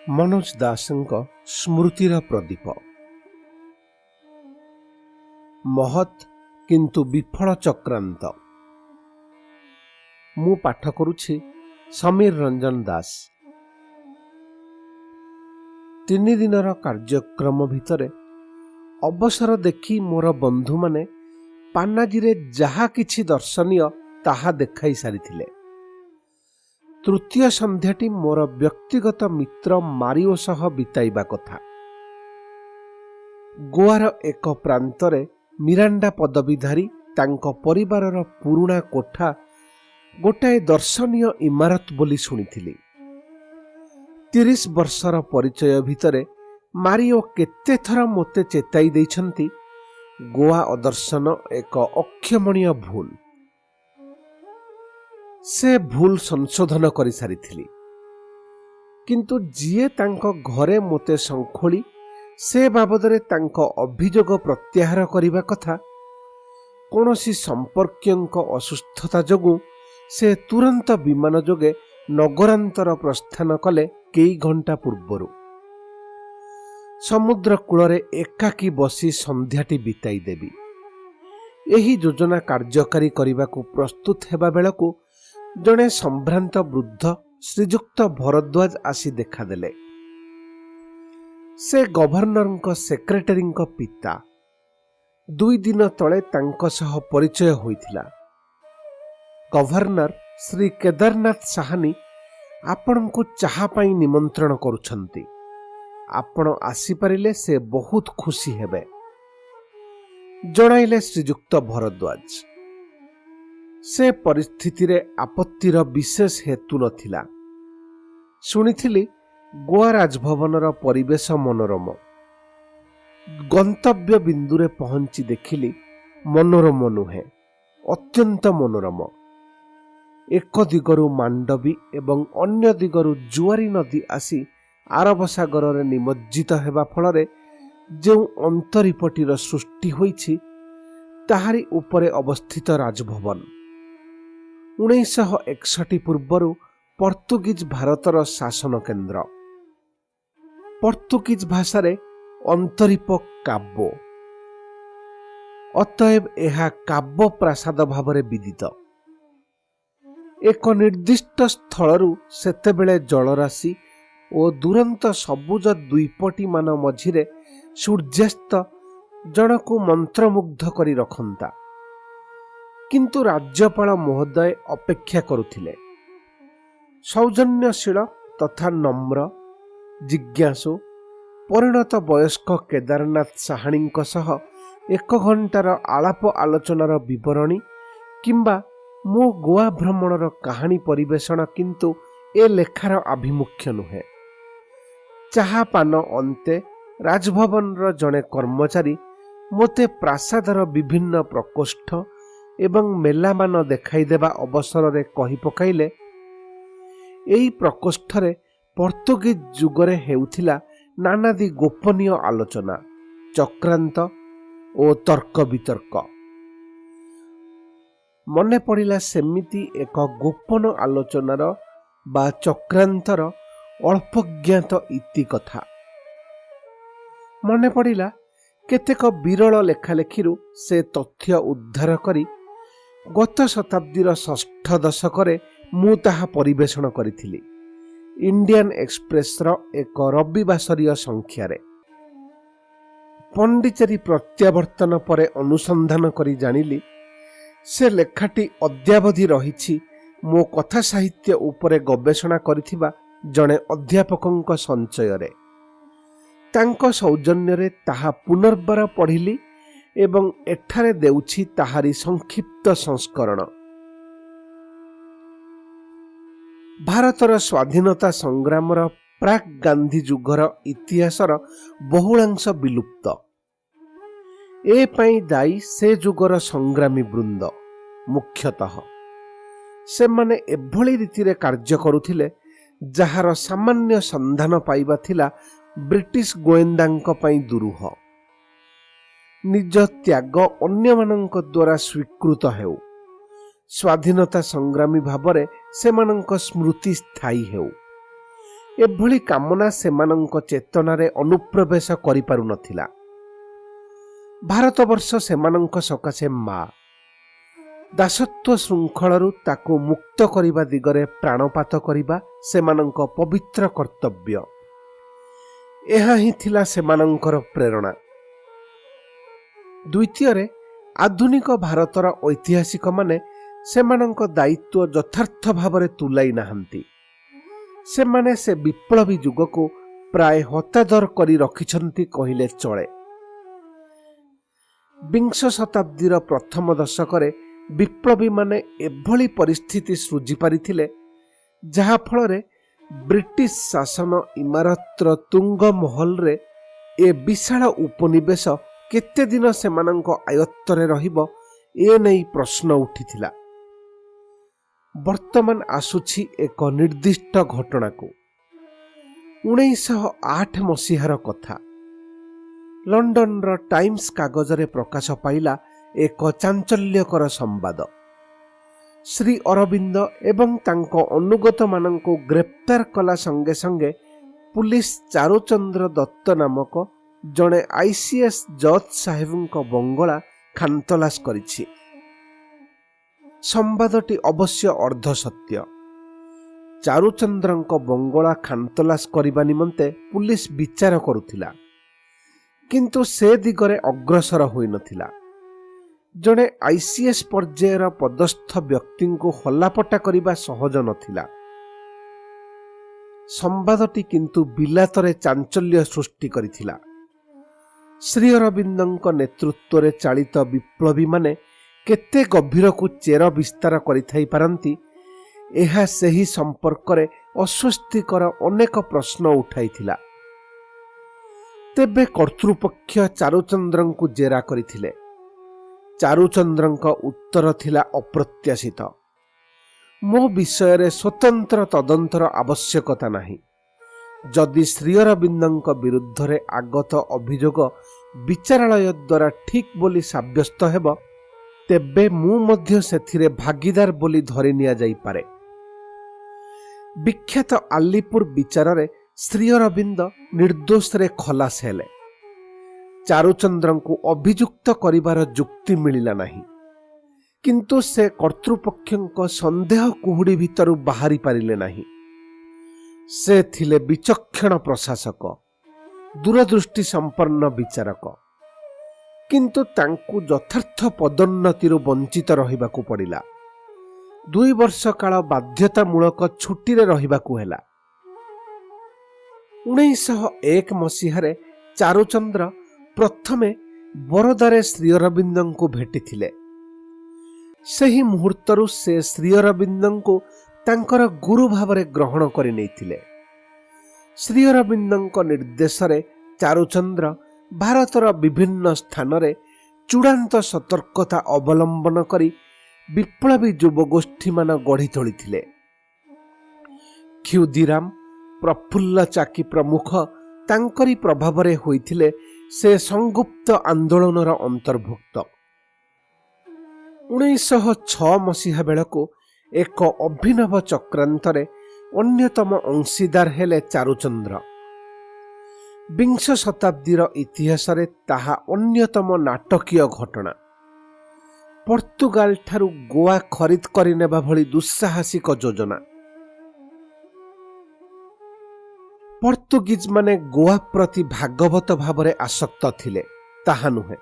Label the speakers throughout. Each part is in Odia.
Speaker 1: मनोज दासଙ୍କ स्मृतिर प्रदीप। महत् किंतु विफल चक्रांत। मु पाठ करुछि समीर रंजन दास। 3 दिनर कार्यक्रम भितरे अवसर देखि मोर बंधु माने पानाजी जहा किछि दर्शनीय ताहा देखाई सारिथिले। तृतीय संध्याटी मोर व्यक्तिगत मित्र मारिओ सह बिताइबा कथा। गोआर एक प्रांतरे मिरांडा पदवीधारी तांको परिवारर पुरुणा कोठा गोटाए दर्शनीय इमारत बोली शुणिथिली। 30 वर्षर परिचय भितरे मारिओ केते थर मोते चेताई देइछंती गोआ अदर्शन एक अक्षमणीय भूल। से भूल संशोधन करि सारिथिली, किंतु जिए तांको घरे मोते संखोली से बाबदरे तांको अभियोग प्रत्याहार करिबा कथा कोनोसी संपर्कियंको असुस्थता जोगु से तुरंत विमान जोगे नगरांतर प्रस्थान कले। कई घंटा पूर्वरु समुद्र कूଳରେ एकाकी बसी संध्याटी बिताई देवी एही योजना कार्यकारी करने प्रस्तुत हेबा बेलकु जड़े संभ्रांत वृद्ध श्रीजुक्त भरद्वाज आसी देखादेले। से गवर्नर सेक्रेटरी पिता। 2 दिन तले तांको सह परिचय होइथिला। गवर्नर श्री केदारनाथ साहानी आपण को चाहा पाई निमंत्रण करुछंती। आपण आसी परिले से बहुत खुशी हेबे, जणाइले श्रीजुक्त भरद्वाज। से परिस्थिति रे आपत्तिर विशेष हेतु नथिला। शुनिथिली गोआ राजभवनर परिवेश मनोरम। गंतव्य बिंदुरे पहुंची देखिली मनोरम नुहे, अत्यंत मनोरम। एक दिगरु मांडवी एवं अन्य दिगरु जुआरी नदी आसी आरब सागर रे निमज्जित हेबा फलरे जो अंतरीपटीर सृष्टि होइछि ताहारी उपरे अवस्थित राजभवन 1961 पूर्वरु पोर्तुगीज भारतर शासन केन्द्र। पोर्तुगीज भाषा रे अंतरीप काब्बो, अतएव एहा काब्बो प्रासाद भावरे विदित। एक निर्दिष्ट स्थलरू सेतेबेले जलराशि ओ दुरंत सबुज द्वीपटी मान मझिरे सूर्यास्त जनकु मंत्रमुग्ध करी रखंता। किंतु राज्यपाल महोदय अपेक्षा करुथिले। सौजन्यशील तथा नम्र जिज्ञासु परिणत वयस्क केदारनाथ साहाणी सह 1 घंटार आलाप आलोचनार विवरणी किंबा मो गोआ भ्रमणर कहानी परिवेषण किंतु ए लेखार आभिमुख्य नुहे। चाहा पान अंते राजभवनर जड़े कर्मचारी मोते प्रासादर विभिन्न प्रकोष्ठ एवं मेलामान देखाई देबा अवसर रे कहि पकाइले एई प्रकोष्ठरे पोर्तुगीज जुगरे हेउथिला नानादी गोपनीय आलोचना, चक्रांत ओ तर्क वितर्क। मने पड़िला सेमिति एक गोपन आलोचनार बा चक्रांतर अल्प ज्ञात इति कथा। मने पड़िला केतेक विरल लेखालेखिरु से तथ्य उद्धार करी गत शताब्दीर 6ठ दशकरे मु ताहा परिवेषण करिथिली इंडियन एक्सप्रेसर एक रविवासरीय संख्यारे। पंडिचेरी प्रत्यावर्तन परे अनुसंधान करी जानिली से लेखाटी अद्यावधि रहिछि मो कथा साहित्य उपरे गवेषणा करिथिबा जणे अध्यापकंक संचयरे। तांको सौजन्यरे ताहा पुनर्बार पढ़िली एवं एठारे देउछि ताहारी संक्षिप्त संस्करण। भारतर स्वाधीनता संग्रामर प्राक गांधी जुगर इतिहासर बहुलांश विलुप्त। ए पाई दायी से जुगर संग्रामी वृंद। मुख्यतः से माने एभली रीतिरे कार्य करुथिले जहार सामान्य संधान पाइबा थिला ब्रिटिश गोएंदांक पाई दुरूह। निज त्याग अन्य मानंक द्वारा स्वीकृत हेउ, स्वाधीनता संग्रामी भावरे सेमानंक स्मृति स्थायी हेउ, ଏଭଳି କାମନା ସେମାନଙ୍କ ଚେତନାରେ ଅନୁପ୍ରବେଶ କରିପାରୁନଥିଲା। ଭାରତବର୍ଷ ସେମାନଙ୍କ ସକାଶେ ମା, ଦାସତ୍ୱ ଶୃଙ୍ଖଳରୁ ତାକୁ ମୁକ୍ତ କରିବା ଦିଗରେ ପ୍ରାଣପାତ କରିବା ସେମାନଙ୍କ ପବିତ୍ର କର୍ତ୍ତବ୍ୟ। ଏହା ହିଁ ଥିଲା ସେମାନଙ୍କର ପ୍ରେରଣା। ଦ୍ୱିତୀୟରେ, ଆଧୁନିକ ଭାରତର ଐତିହାସିକମାନେ ସେମାନଙ୍କ ଦାୟିତ୍ୱ ଯଥାର୍ଥ ଭାବରେ ତୁଲାଇ ନାହାନ୍ତି। ସେମାନେ ସେ ବିପ୍ଳବୀ ଯୁଗକୁ ପ୍ରାୟ ହତାଦର କରି ରଖିଛନ୍ତି କହିଲେ ଚଳେ। ବିଂଶ ଶତାବ୍ଦୀର ପ୍ରଥମ ଦଶକରେ ବିପ୍ଳବୀମାନେ ଏଭଳି ପରିସ୍ଥିତି ସୃଜି ପାରିଥିଲେ ଯାହାଫଳରେ ବ୍ରିଟିଶ ଶାସନ ଇମାରତର ତୁଙ୍ଗ ମହଲରେ ଏ ବିଶାଳ ଉପନିବେଶ କେତେ ଦିନ ସେମାନଙ୍କ ଆୟତ୍ତରେ ରହିବ ଏ ନେଇ ପ୍ରଶ୍ନ ଉଠିଥିଲା। ବର୍ତ୍ତମାନ ଆସୁଛି ଏକ ନିର୍ଦ୍ଦିଷ୍ଟ ଘଟଣାକୁ। 1908 ମସିହାର କଥା। ଲଣ୍ଡନର ଟାଇମ୍ସ କାଗଜରେ ପ୍ରକାଶ ପାଇଲା ଏକ ଚାଞ୍ଚଲ୍ୟକର ସମ୍ବାଦ। ଶ୍ରୀ ଅରବିନ୍ଦ ଏବଂ ତାଙ୍କ ଅନୁଗତମାନଙ୍କୁ ଗ୍ରେପ୍ତାର କଲା ସଙ୍ଗେ ସଙ୍ଗେ ପୁଲିସ ଚାରୁଚନ୍ଦ୍ର ଦତ୍ତ ନାମକ ଜଣେ ICS ଜଜ୍ ସାହେବଙ୍କ ବଙ୍ଗଳା ଖାନ୍ତଲାସ କରିଛି। ସମ୍ବାଦଟି ଅବଶ୍ୟ ଅର୍ଦ୍ଧ ସତ୍ୟ। ଚାରୁଚନ୍ଦ୍ରଙ୍କ ବଙ୍ଗଳା ଖାନ୍ତଲାସ କରିବା ନିମନ୍ତେ ପୁଲିସ ବିଚାର କରୁଥିଲା, କିନ୍ତୁ ସେ ଦିଗରେ ଅଗ୍ରସର ହୋଇନଥିଲା। ଜଣେ ICS ପର୍ଯ୍ୟାୟର ପଦସ୍ଥ ବ୍ୟକ୍ତିଙ୍କୁ ହଲାପଟା କରିବା ସହଜ ନଥିଲା। ସମ୍ବାଦଟି କିନ୍ତୁ ବିଲାତରେ ଚାଞ୍ଚଲ୍ୟ ସୃଷ୍ଟି କରିଥିଲା। ଶ୍ରୀ ଅରବିନ୍ଦଙ୍କ ନେତୃତ୍ୱରେ ଚାଳିତ ବିପ୍ଳବୀମାନେ କେତେ ଗଭୀରକୁ ଚେର ବିସ୍ତାର କରିଥାଇ ପାରନ୍ତି, ଏହା ସେହି ସମ୍ପର୍କରେ ଅସ୍ୱସ୍ତିକର ଅନେକ ପ୍ରଶ୍ନ ଉଠାଇଥିଲା। ତେବେ କର୍ତ୍ତୃପକ୍ଷ ଚାରୁଚନ୍ଦ୍ରଙ୍କୁ ଜେରା କରିଥିଲେ। ଚାରୁଚନ୍ଦ୍ରଙ୍କ ଉତ୍ତର ଥିଲା ଅପ୍ରତ୍ୟାଶିତ। ମୋ ବିଷୟରେ ସ୍ୱତନ୍ତ୍ର ତଦନ୍ତର ଆବଶ୍ୟକତା ନାହିଁ। ଯଦି ଶ୍ରୀ ଅରବିନ୍ଦଙ୍କ ବିରୁଦ୍ଧରେ ଆଗତ ଅଭିଯୋଗ ବିଚାରାଳୟ ଦ୍ୱାରା ଠିକ୍ ବୋଲି ସାବ୍ୟସ୍ତ ହେବ, ତେବେ ମୁଁ ମଧ୍ୟ ସେଥିରେ ଭାଗିଦାର ବୋଲି ଧରି ନିଆଯାଇପାରେ। ବିଖ୍ୟାତ ଆଲିପୁର ବିଚାରରେ ଶ୍ରୀ ଅରବିନ୍ଦ ନିର୍ଦ୍ଦୋଷରେ ଖଲାସ ହେଲେ। ଚାରୁଚନ୍ଦ୍ରଙ୍କୁ ଅଭିଯୁକ୍ତ କରିବାର ଯୁକ୍ତି ମିଳିଲା ନାହିଁ, କିନ୍ତୁ ସେ କର୍ତ୍ତୃପକ୍ଷଙ୍କ ସନ୍ଦେହ କୁହୁଡ଼ି ଭିତରୁ ବାହାରି ପାରିଲେ ନାହିଁ। ସେ ଥିଲେ ବିଚକ୍ଷଣ ପ୍ରଶାସକ, ଦୂରଦୃଷ୍ଟି ସମ୍ପନ୍ନ ବିଚାରକ, କିନ୍ତୁ ତାଙ୍କୁ ଯଥାର୍ଥ ପଦୋନ୍ନତିରୁ ବଞ୍ଚିତ ରହିବାକୁ ପଡ଼ିଲା। 2 ବର୍ଷ କାଳ ବାଧ୍ୟତାମୂଳକ ଛୁଟିରେ ରହିବାକୁ ହେଲା। 1901 ମସିହାରେ ଚାରୁଚନ୍ଦ୍ର ପ୍ରଥମେ ବରୋଦାରେ ଶ୍ରୀ ଅରବିନ୍ଦଙ୍କୁ ଭେଟିଥିଲେ। ସେହି ମୁହୂର୍ତ୍ତରୁ ସେ ଶ୍ରୀ ଅରବିନ୍ଦଙ୍କୁ ତାଙ୍କର ଗୁରୁ ଭାବରେ ଗ୍ରହଣ କରି ନେଇଥିଲେ। ଶ୍ରୀ ଅରବିନ୍ଦଙ୍କ ନିର୍ଦ୍ଦେଶରେ ଚାରୁଚନ୍ଦ୍ର ଭାରତର ବିଭିନ୍ନ ସ୍ଥାନରେ ଚୂଡ଼ାନ୍ତ ସତର୍କତା ଅବଲମ୍ବନ କରି ବିପ୍ଳବୀ ଯୁବଗୋଷ୍ଠୀମାନ ଗଢ଼ି ତୋଳିଥିଲେ। କ୍ଷୁଦିରାମ, ପ୍ରଫୁଲ୍ଲ ଚାକି ପ୍ରମୁଖ ତାଙ୍କରି ପ୍ରଭାବରେ ହୋଇଥିଲେ ସେ ସଂଗୁପ୍ତ ଆନ୍ଦୋଳନର ଅନ୍ତର୍ଭୁକ୍ତ। 1906 ମସିହା ବେଳକୁ ଏକ ଅଭିନବ ଚକ୍ରାନ୍ତରେ ଅନ୍ୟତମ ଅଂଶୀଦାର ହେଲେ ଚାରୁଚନ୍ଦ୍ର। ବିଂଶ ଶତାବ୍ଦୀର ଇତିହାସରେ ତାହା ଅନ୍ୟତମ ନାଟକୀୟ ଘଟଣା। ପର୍ତ୍ତୁଗାଲ ଠାରୁ ଗୋଆ ଖରିଦ କରିନେବା ଭଳି ଦୁଃସାହସିକ ଯୋଜନା। ପର୍ତ୍ତୁଗୀଜମାନେ ଗୋଆ ପ୍ରତି ଭାଗବତ ଭାବରେ ଆସକ୍ତ ଥିଲେ ତାହା ନୁହେଁ,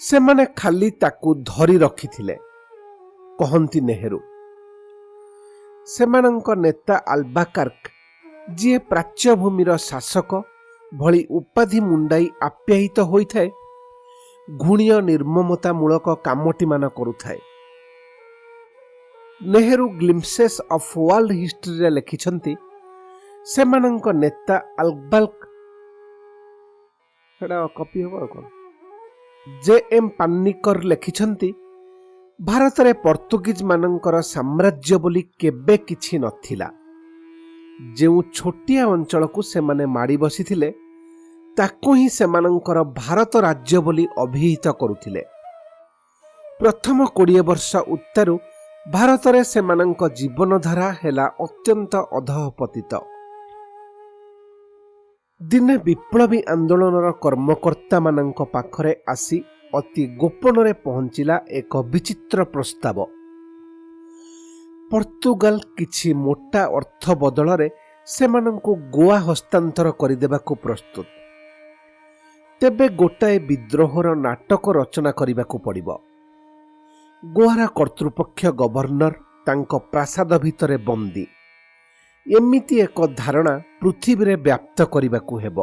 Speaker 1: ସେମାନେ ଖାଲି ତାକୁ ଧରି ରଖିଥିଲେ, କହନ୍ତି ନେହେରୁ। ସେମାନଙ୍କ ନେତା ଆଲବାକାର୍କ, ଯିଏ ପ୍ରାଚ୍ୟଭୂମିର ଶାସକ ଭଳି ଉପାଧି ମୁଣ୍ଡାଇ ଆପ୍ୟାୟିତ ହୋଇଥାଏ, ଘୃଣ୍ୟ ନିର୍ମମତାମୂଳକ କାମଟିମାନ କରୁଥାଏ। ନେହେରୁ ଗ୍ଲିମ୍ପସେସ୍ ଅଫ୍ ୱାର୍ଲଡ ହିଷ୍ଟ୍ରିରେ ଲେଖିଛନ୍ତି, ସେମାନଙ୍କ ନେତା ଆଲବାଲ୍କ JM ପାନ୍ନିକର ଲେଖିଛନ୍ତି, ଭାରତରେ ପର୍ତ୍ତୁଗୀଜ ମାନଙ୍କର ସାମ୍ରାଜ୍ୟ ବୋଲି କେବେ କିଛି ନଥିଲା। ଯେଉଁ ଛୋଟିଆ ଅଞ୍ଚଳକୁ ସେମାନେ ମାଡ଼ି ବସିଥିଲେ, ତାକୁ ହିଁ ସେମାନଙ୍କର ଭାରତ ରାଜ୍ୟ ବୋଲି ଅଭିହିତ କରୁଥିଲେ। ପ୍ରଥମ 20 ବର୍ଷ ଉତ୍ତାରୁ ଭାରତରେ ସେମାନଙ୍କ ଜୀବନଧାରା ହେଲା ଅତ୍ୟନ୍ତ ଅଧଃପତିତ। ଦିନେ ବିପ୍ଳବୀ ଆନ୍ଦୋଳନର କର୍ମକର୍ତ୍ତାମାନଙ୍କ ପାଖରେ ଆସି ଅତି ଗୋପନରେ ପହଞ୍ଚିଲା ଏକ ବିଚିତ୍ର ପ୍ରସ୍ତାବ। ପର୍ତ୍ତୁଗାଲ କିଛି ମୋଟା ଅର୍ଥ ବଦଳରେ ସେମାନଙ୍କୁ ଗୋଆ ହସ୍ତାନ୍ତର କରିଦେବାକୁ ପ୍ରସ୍ତୁତ। ତେବେ ଗୋଟାଏ ବିଦ୍ରୋହର ନାଟକ ରଚନା କରିବାକୁ ପଡ଼ିବ। ଗୋଆର କର୍ତ୍ତୃପକ୍ଷ ଗଭର୍ଣ୍ଣର ତାଙ୍କ ପ୍ରାସାଦ ଭିତରେ ବନ୍ଦୀ, ଏମିତି ଏକ ଧାରଣା ପୃଥିବୀରେ ବ୍ୟାପ୍ତ କରିବାକୁ ହେବ।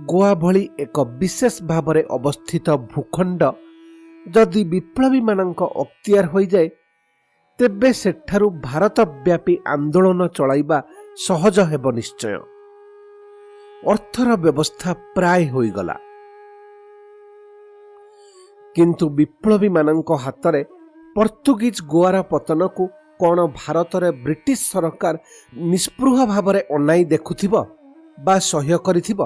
Speaker 1: ଗୋଆ ଭଳି ଏକ ବିଶେଷ ଭାବରେ ଅବସ୍ଥିତ ଭୂଖଣ୍ଡ ଯଦି ବିପ୍ଳବୀମାନଙ୍କ ଅକ୍ତିଆର ହୋଇଯାଏ, ତେବେ ସେଠାରୁ ଭାରତବ୍ୟାପୀ ଆନ୍ଦୋଳନ ଚଳାଇବା ସହଜ ହେବ ନିଶ୍ଚୟ। ଅର୍ଥର ବ୍ୟବସ୍ଥା ପ୍ରାୟ ହୋଇଗଲା। କିନ୍ତୁ ବିପ୍ଳବୀମାନଙ୍କ ହାତରେ ପର୍ତ୍ତୁଗୀଜ ଗୋଆର ପତନକୁ କ'ଣ ଭାରତରେ ବ୍ରିଟିଶ ସରକାର ନିସ୍ପୃହ ଭାବରେ ଅନାଇ ଦେଖୁଥିବ ବା ସହ୍ୟ କରିଥିବ?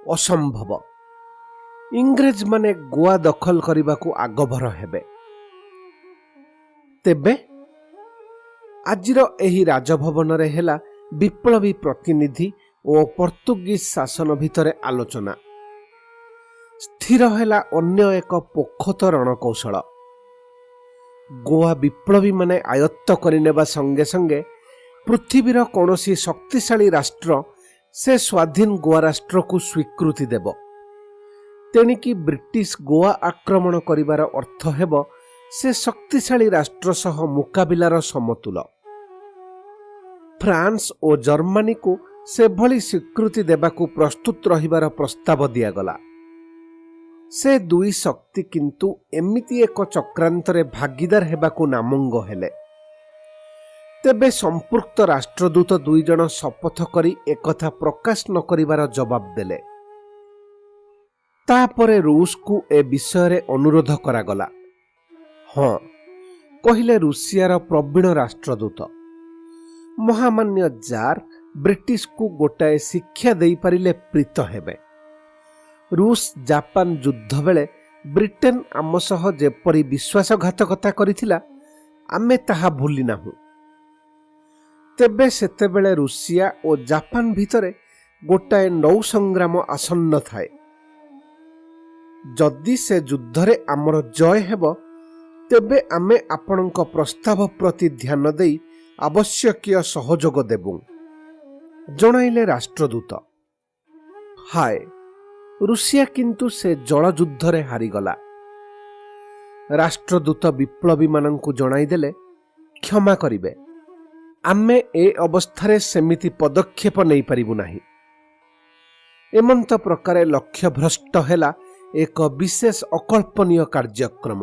Speaker 1: ଅସମ୍ଭବ। ଇଂରେଜମାନେ ଗୋଆ ଦଖଲ କରିବାକୁ ଆଗଭର ହେବେ। ତେବେ ଆଜିର ଏହି ରାଜଭବନରେ ହେଲା ବିପ୍ଳବୀ ପ୍ରତିନିଧି ଓ ପର୍ତ୍ତୁଗୀଜ ଶାସନ ଭିତରେ ଆଲୋଚନା। ସ୍ଥିର ହେଲା ଅନ୍ୟ ଏକ ପୋଖତ ରଣକୌଶଳ। ଗୋଆ ବିପ୍ଳବୀମାନେ ଆୟତ୍ତ କରିନେବା ସଙ୍ଗେ ସଙ୍ଗେ ପୃଥିବୀର କୌଣସି ଶକ୍ତିଶାଳୀ ରାଷ୍ଟ୍ର ସେ ସ୍ୱାଧୀନ ଗୋଆ ରାଷ୍ଟ୍ରକୁ ସ୍ୱୀକୃତି ଦେବ। ତେଣିକି ବ୍ରିଟିଶ ଗୋଆ ଆକ୍ରମଣ କରିବାର ଅର୍ଥ ହେବ ସେ ଶକ୍ତିଶାଳୀ ରାଷ୍ଟ୍ର ସହ ମୁକାବିଲାର ସମତୁଲ। ଫ୍ରାନ୍ସ ଓ ଜର୍ମାନୀକୁ ସେଭଳି ସ୍ୱୀକୃତି ଦେବାକୁ ପ୍ରସ୍ତୁତ ରହିବାର ପ୍ରସ୍ତାବ ଦିଆଗଲା। ସେ ଦୁଇ ଶକ୍ତି କିନ୍ତୁ ଏମିତି ଏକ ଚକ୍ରାନ୍ତରେ ଭାଗିଦାର ହେବାକୁ ନାମୁଙ୍ଗ ହେଲେ। ତେବେ ସମ୍ପୃକ୍ତ ରାଷ୍ଟ୍ରଦୂତ ଦୁଇଜଣ ଶପଥ କରି ଏକଥା ପ୍ରକାଶ ନ କରିବାର ଜବାବ ଦେଲେ। ତାପରେ ରୁଷକୁ ଏ ବିଷୟରେ ଅନୁରୋଧ କରାଗଲା। ହଁ, କହିଲେ ରୁଷିଆର ପ୍ରବୀଣ ରାଷ୍ଟ୍ରଦୂତ। ମହାମାନ୍ୟ ଜାର୍ ବ୍ରିଟିଶକୁ ଗୋଟାଏ ଶିକ୍ଷା ଦେଇପାରିଲେ ପ୍ରୀତ ହେବେ। ରୁଷ ଜାପାନ ଯୁଦ୍ଧ ବେଳେ ବ୍ରିଟେନ ଆମ ସହ ଯେପରି ବିଶ୍ୱାସଘାତକତା କରିଥିଲା, ଆମେ ତାହା ଭୁଲି ନାହୁଁ। ତେବେ ସେତେବେଳେ ରୁଷିଆ ଓ ଜାପାନ ଭିତରେ ଗୋଟାଏ ନୌ ସଂଗ୍ରାମ ଆସନ୍ନ ଥାଏ। ଯଦି ସେ ଯୁଦ୍ଧରେ ଆମର ଜୟ ହେବ, ତେବେ ଆମେ ଆପଣଙ୍କ ପ୍ରସ୍ତାବ ପ୍ରତି ଧ୍ୟାନ ଦେଇ ଆବଶ୍ୟକୀୟ ସହଯୋଗ ଦେବୁ, ଜଣାଇଲେ ରାଷ୍ଟ୍ରଦୂତ। ହାୟ, ରୁଷିଆ କିନ୍ତୁ ସେ ଜଳଯୁଦ୍ଧରେ ହାରିଗଲା। ରାଷ୍ଟ୍ରଦୂତ ବିପ୍ଳବୀମାନଙ୍କୁ ଜଣାଇଦେଲେ, କ୍ଷମା କରିବେ, ଆମେ ଏ ଅବସ୍ଥାରେ ସେମିତି ପଦକ୍ଷେପ ନେଇପାରିବୁ ନାହିଁ। ଏମନ୍ତ ପ୍ରକାରେ ଲକ୍ଷ୍ୟଭ୍ରଷ୍ଟ ହେଲା ଏକ ବିଶେଷ ଅକଳ୍ପନୀୟ କାର୍ଯ୍ୟକ୍ରମ।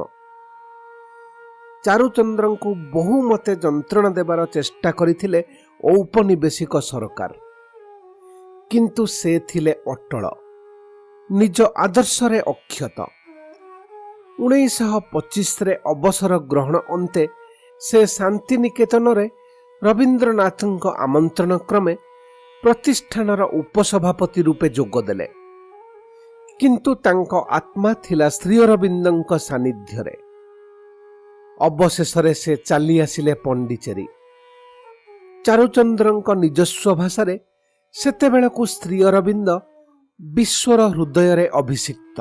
Speaker 1: ଚାରୁଚନ୍ଦ୍ରଙ୍କୁ ବହୁମତେ ଯନ୍ତ୍ରଣା ଦେବାର ଚେଷ୍ଟା କରିଥିଲେ ଔପନିବେଶିକ ସରକାର, କିନ୍ତୁ ସେ ଥିଲେ ଅଟଳ, ନିଜ ଆଦର୍ଶରେ ଅକ୍ଷତ। 1925ରେ ଅବସର ଗ୍ରହଣ ଅନ୍ତେ ସେ ଶାନ୍ତିନିକେତନରେ ରବୀନ୍ଦ୍ରନାଥଙ୍କ ଆମନ୍ତ୍ରଣ କ୍ରମେ ପ୍ରତିଷ୍ଠାନର ଉପସଭାପତି ରୂପେ ଯୋଗଦେଲେ। କିନ୍ତୁ ତାଙ୍କ ଆତ୍ମା ଥିଲା ଶ୍ରୀଅରବିନ୍ଦଙ୍କ ସାନ୍ନିଧ୍ୟରେ। ଅବଶେଷରେ ସେ ଚାଲି ଆସିଲେ ପଣ୍ଡିଚେରୀ। ଚାରୁଚନ୍ଦ୍ରଙ୍କ ନିଜସ୍ୱ ଭାଷାରେ ସେତେବେଳକୁ ଶ୍ରୀଅରବିନ୍ଦ ବିଶ୍ୱର ହୃଦୟରେ ଅଭିଷିକ୍ତ।